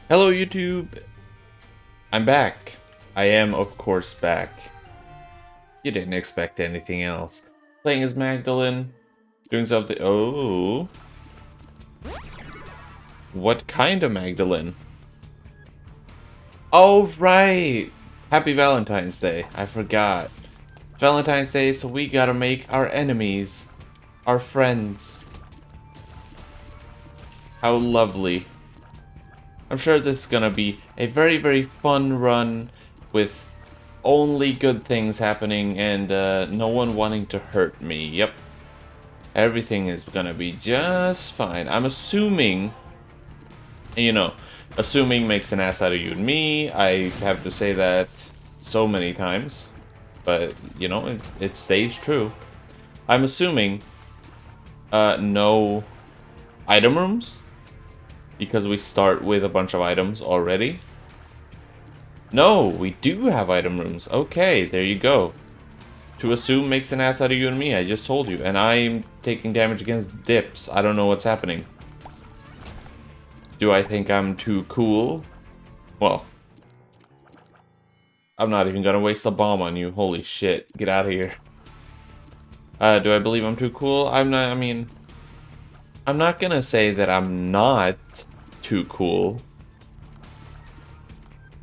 Hello YouTube! I'm back. I am of course back. You didn't expect anything else. Playing as Magdalene, doing something. Oh. What kind of Magdalene? Oh right! Happy Valentine's Day. I forgot. Valentine's Day, so we gotta make our enemies our friends. How lovely. I'm sure this is gonna be a very, very fun run with only good things happening and no one wanting to hurt me. Yep. Everything is gonna be just fine. I'm assuming, you know, assuming makes an ass out of you and me. I have to say that so many times, but, you know, it stays true. I'm assuming no item rooms, because we start with a bunch of items already. No, we do have item rooms. Okay, there you go. To assume makes an ass out of you and me, I just told you. And I'm taking damage against dips. I don't know what's happening. Do I think I'm too cool? Well, I'm not even gonna waste a bomb on you. Holy shit, get out of here. Do I believe I'm too cool? I'm not, I mean, I'm not gonna say that I'm not too cool.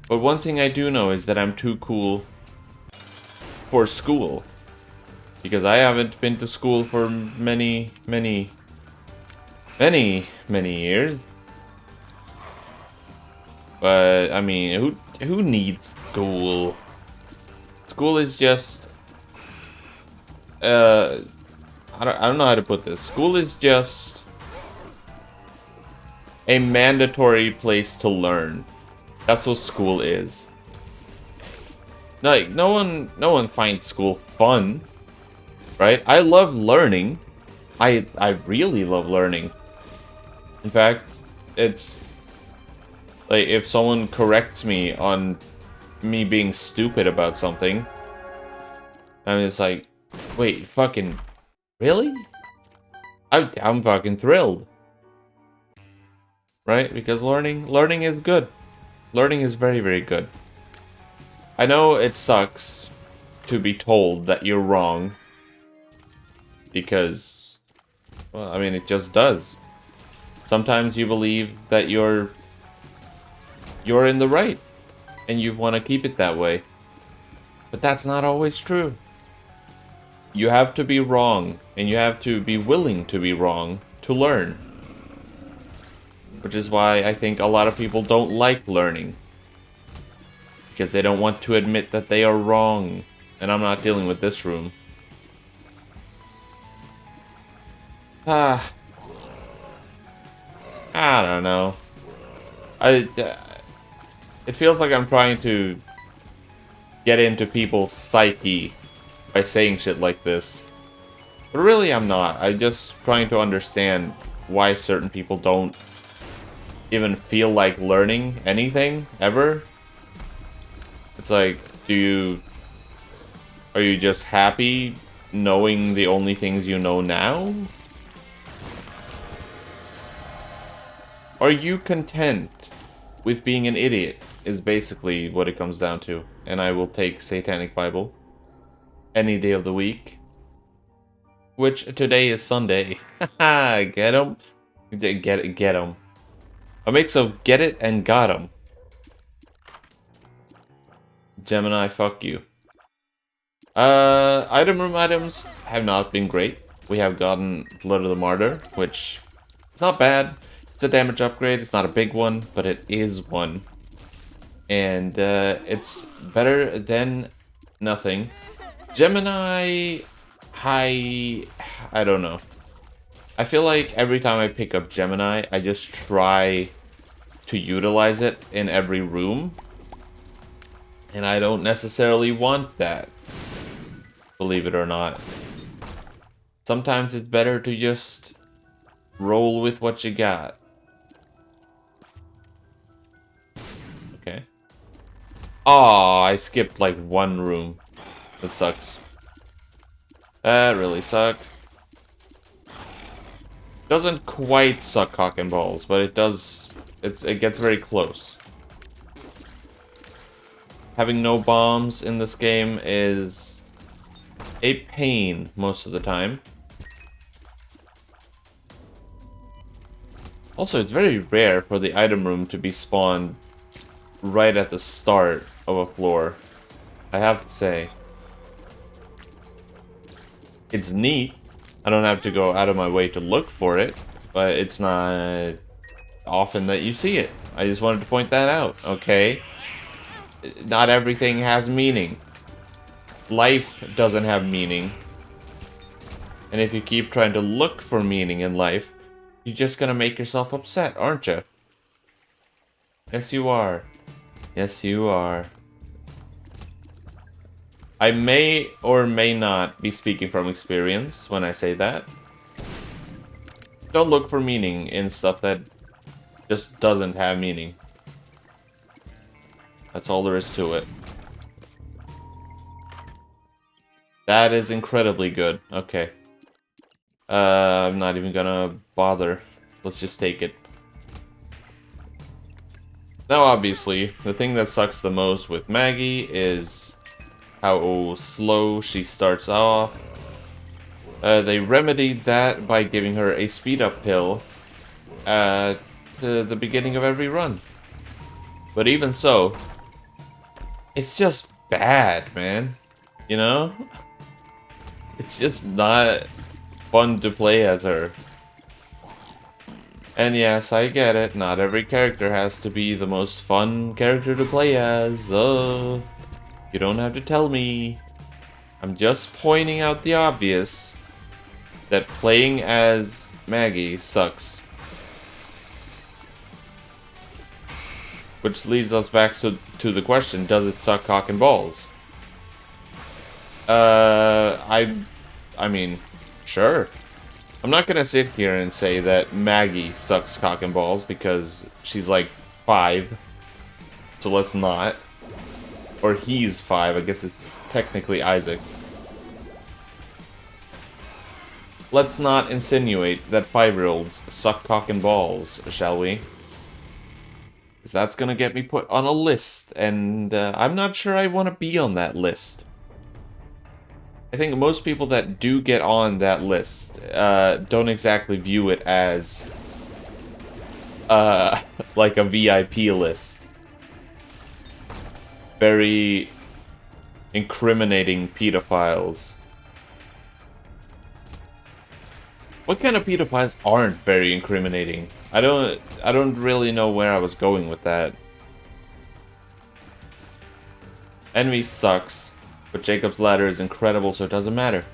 But one thing I do know is that I'm too cool for school. Because I haven't been to school for many years. But, I mean, who needs school? School is just... I don't know how to put this. School is just a mandatory place to learn. That's what school is. Like, no one finds school fun, right? I love learning. I really love learning. In fact, it's like if someone corrects me on me being stupid about something, I mean, it's like, wait, fucking, really? I'm fucking thrilled, right? Because learning is good. Learning is very, very good. I know it sucks to be told that you're wrong, because, well, I mean, it just does. Sometimes you believe that you're in the right, and you want to keep it that way. But that's not always true. You have to be wrong, and you have to be willing to be wrong to learn. Which is why I think a lot of people don't like learning. Because they don't want to admit that they are wrong. And I'm not dealing with this room. I don't know. It feels like I'm trying to get into people's psyche by saying shit like this. But really, I'm not. I'm just trying to understand why certain people don't even feel like learning anything, ever. It's like, are you just happy knowing the only things you know now? Are you content with being an idiot, is basically what it comes down to. And I will take Satanic Bible any day of the week. Which today is Sunday. Haha, get 'em? Get 'em. A mix of get it and got 'em. Gemini, fuck you. Item room items have not been great. We have gotten Blood of the Martyr, which is not bad. It's a damage upgrade. It's not a big one, but it is one. And it's better than nothing. Gemini, I don't know. I feel like every time I pick up Gemini, I just try to utilize it in every room. And I don't necessarily want that, believe it or not. Sometimes it's better to just roll with what you got. Okay. Aw, I skipped like one room. That sucks. That really sucks. Doesn't quite suck cock and balls, but it does It gets very close. Having no bombs in this game is a pain most of the time. Also, it's very rare for the item room to be spawned right at the start of a floor, I have to say. It's neat. I don't have to go out of my way to look for it, but it's not often that you see it. I just wanted to point that out, okay? Not everything has meaning. Life doesn't have meaning. And if you keep trying to look for meaning in life, you're just gonna make yourself upset, aren't you? Yes, you are. Yes, you are. I may or may not be speaking from experience when I say that. Don't look for meaning in stuff that just doesn't have meaning. That's all there is to it. That is incredibly good. Okay. I'm not even gonna bother. Let's just take it. Now, obviously, the thing that sucks the most with Maggie is how slow she starts off. They remedied that by giving her a speed-up pill at the beginning of every run. But even so, it's just bad, man. You know? It's just not fun to play as her. And yes, I get it. Not every character has to be the most fun character to play as. You don't have to tell me. I'm just pointing out the obvious. That playing as Maggie sucks. Which leads us back to the question, does it suck cock and balls? I mean, sure. I'm not gonna sit here and say that Maggie sucks cock and balls because she's like 5. So let's not. Or he's 5, I guess it's technically Isaac. Let's not insinuate that 5-year-olds suck cock and balls, shall we? Because that's gonna get me put on a list, and I'm not sure I want to be on that list. I think most people that do get on that list don't exactly view it as like a VIP list. Very incriminating pedophiles. What kind of pedophiles aren't very incriminating? I don't really know where I was going with that. Envy sucks, but Jacob's Ladder is incredible, so it doesn't matter.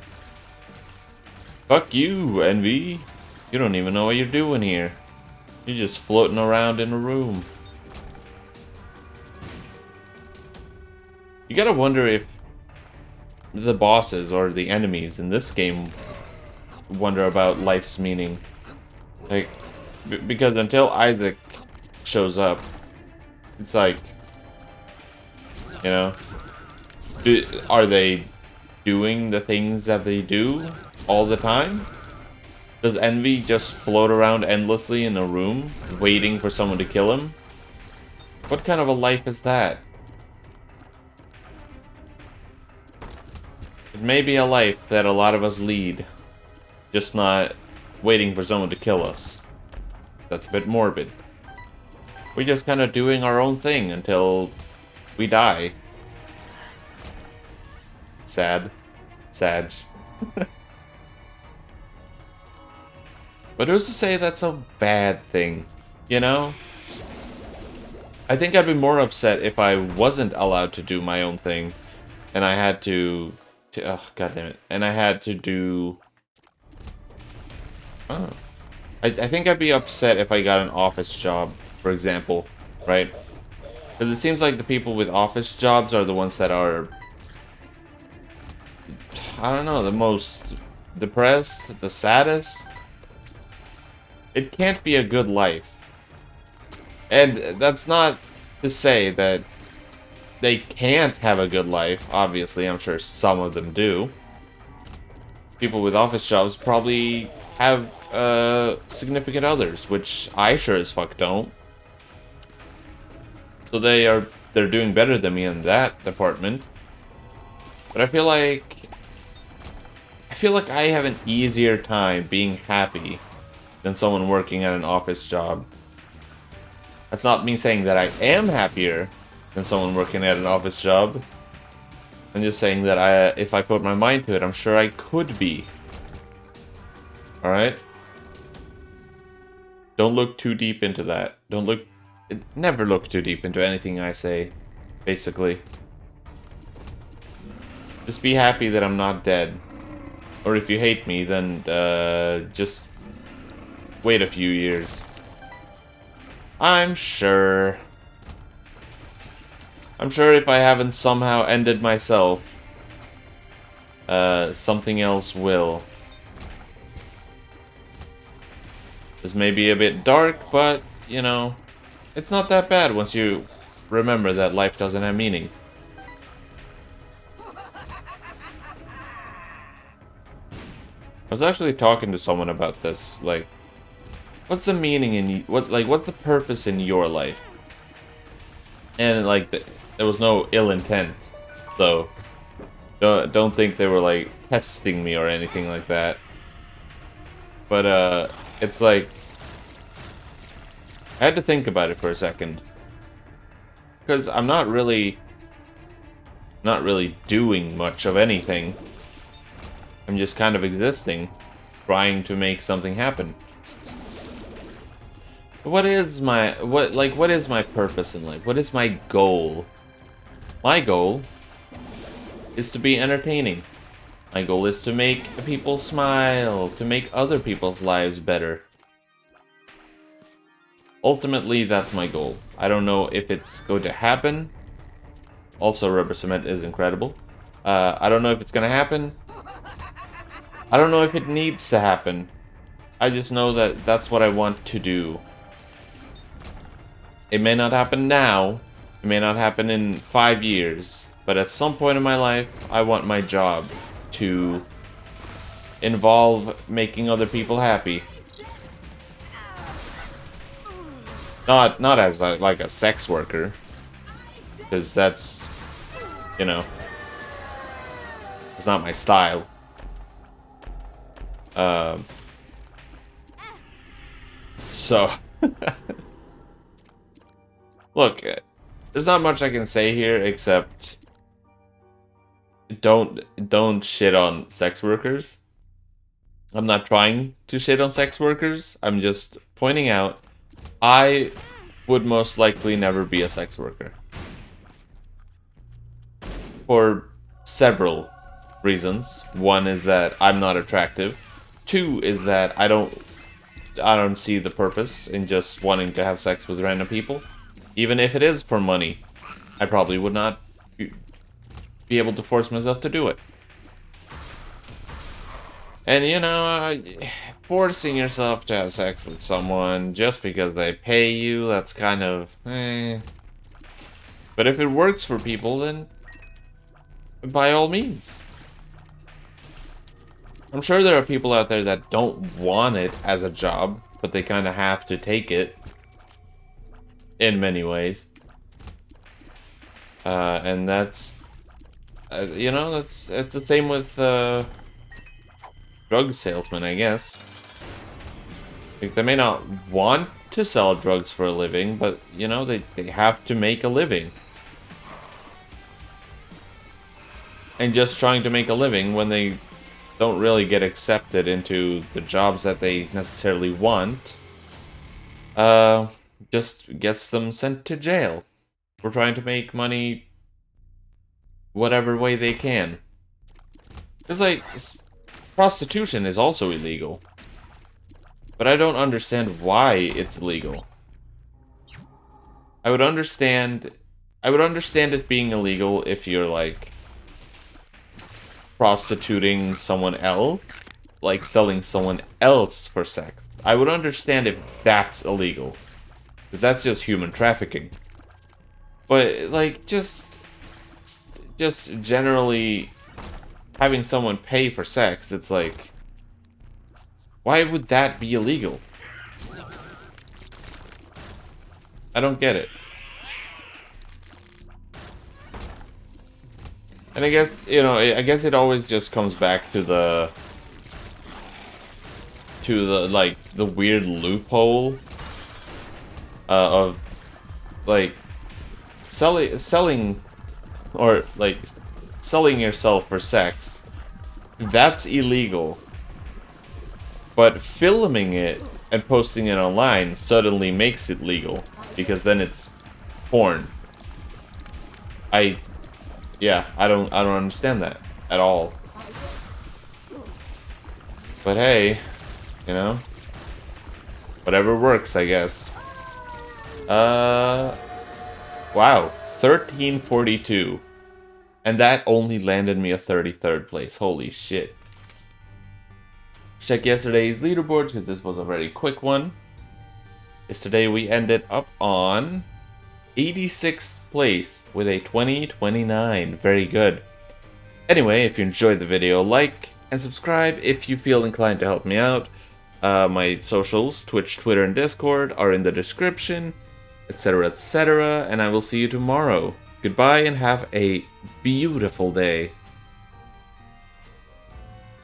Fuck you, Envy. You don't even know what you're doing here. You're just floating around in a room. You gotta wonder if the bosses or the enemies in this game wonder about life's meaning. Like, because until Isaac shows up, it's like, you know, are they doing the things that they do all the time? Does Envy just float around endlessly in a room, waiting for someone to kill him? What kind of a life is that? It may be a life that a lot of us lead, just not waiting for someone to kill us. That's a bit morbid. We're just kind of doing our own thing until we die. Sad. Sag. But who's to say that's a bad thing, you know? I think I'd be more upset if I wasn't allowed to do my own thing, and I had to oh, god damn it. And I had to do... Oh. I think I'd be upset if I got an office job, for example, right? Because it seems like the people with office jobs are the ones that are... I don't know, the most depressed, the saddest. It can't be a good life. And that's not to say that they can't have a good life. Obviously, I'm sure some of them do. People with office jobs probably have significant others, which I sure as fuck don't. So they're doing better than me in that department. But I feel like I have an easier time being happy than someone working at an office job. That's not me saying that I am happier than someone working at an office job. I'm just saying that if I put my mind to it, I'm sure I could be. Alright? Don't look too deep into that. Never look too deep into anything I say, basically. Just be happy that I'm not dead. Or if you hate me, then just wait a few years. I'm sure if I haven't somehow ended myself, something else will. This may be a bit dark, but, you know, it's not that bad once you remember that life doesn't have meaning. I was actually talking to someone about this, like, what's the meaning in what's the purpose in your life? And like, there was no ill intent, so don't think they were like testing me or anything like that. But it's like I had to think about it for a second, because I'm not really doing much of anything. I'm just kind of existing, trying to make something happen. What is my purpose in life? What is my goal? My goal is to be entertaining. My goal is to make people smile, to make other people's lives better. Ultimately, that's my goal. I don't know if it's going to happen. Also, rubber cement is incredible. I don't know if it's going to happen. I don't know if it needs to happen. I just know that that's what I want to do. It may not happen now. It may not happen in 5 years. But at some point in my life, I want my job to involve making other people happy. Not as like a sex worker. Because that's, you know, it's not my style. So, look, there's not much I can say here except don't shit on sex workers. I'm not trying to shit on sex workers. I'm just pointing out I would most likely never be a sex worker. For several reasons. One is that I'm not attractive. Two is that I don't see the purpose in just wanting to have sex with random people. Even if it is for money, I probably would not be able to force myself to do it. And you know, forcing yourself to have sex with someone just because they pay you, that's kind of But if it works for people, then by all means. I'm sure there are people out there that don't want it as a job, but they kind of have to take it in many ways. And that's, you know, it's the same with drug salesmen, I guess. Like, they may not want to sell drugs for a living, but, you know, they have to make a living. And just trying to make a living when they don't really get accepted into the jobs that they necessarily want, just gets them sent to jail for trying to make money whatever way they can. It's like, prostitution is also illegal, but I don't understand why it's illegal. I would understand it being illegal if you're like prostituting someone else, like selling someone else for sex. I would understand if that's illegal, because that's just human trafficking. But like, just generally having someone pay for sex, it's like, why would that be illegal? I don't get it. And I guess, you know, I guess it always just comes back to the like the weird loophole of like selling or like selling yourself for sex. That's illegal. But filming it and posting it online suddenly makes it legal because then it's porn. Yeah, I don't understand that at all. But hey, you know, whatever works, I guess. Wow, 1342. And that only landed me a 33rd place. Holy shit. Check yesterday's leaderboard because this was a very quick one. Yesterday we ended up on 86th place with a 2029. Very good. Anyway, if you enjoyed the video, like and subscribe if you feel inclined to help me out. My socials, Twitch, Twitter, and Discord are in the description, etc., etc., and I will see you tomorrow. Goodbye and have a beautiful day.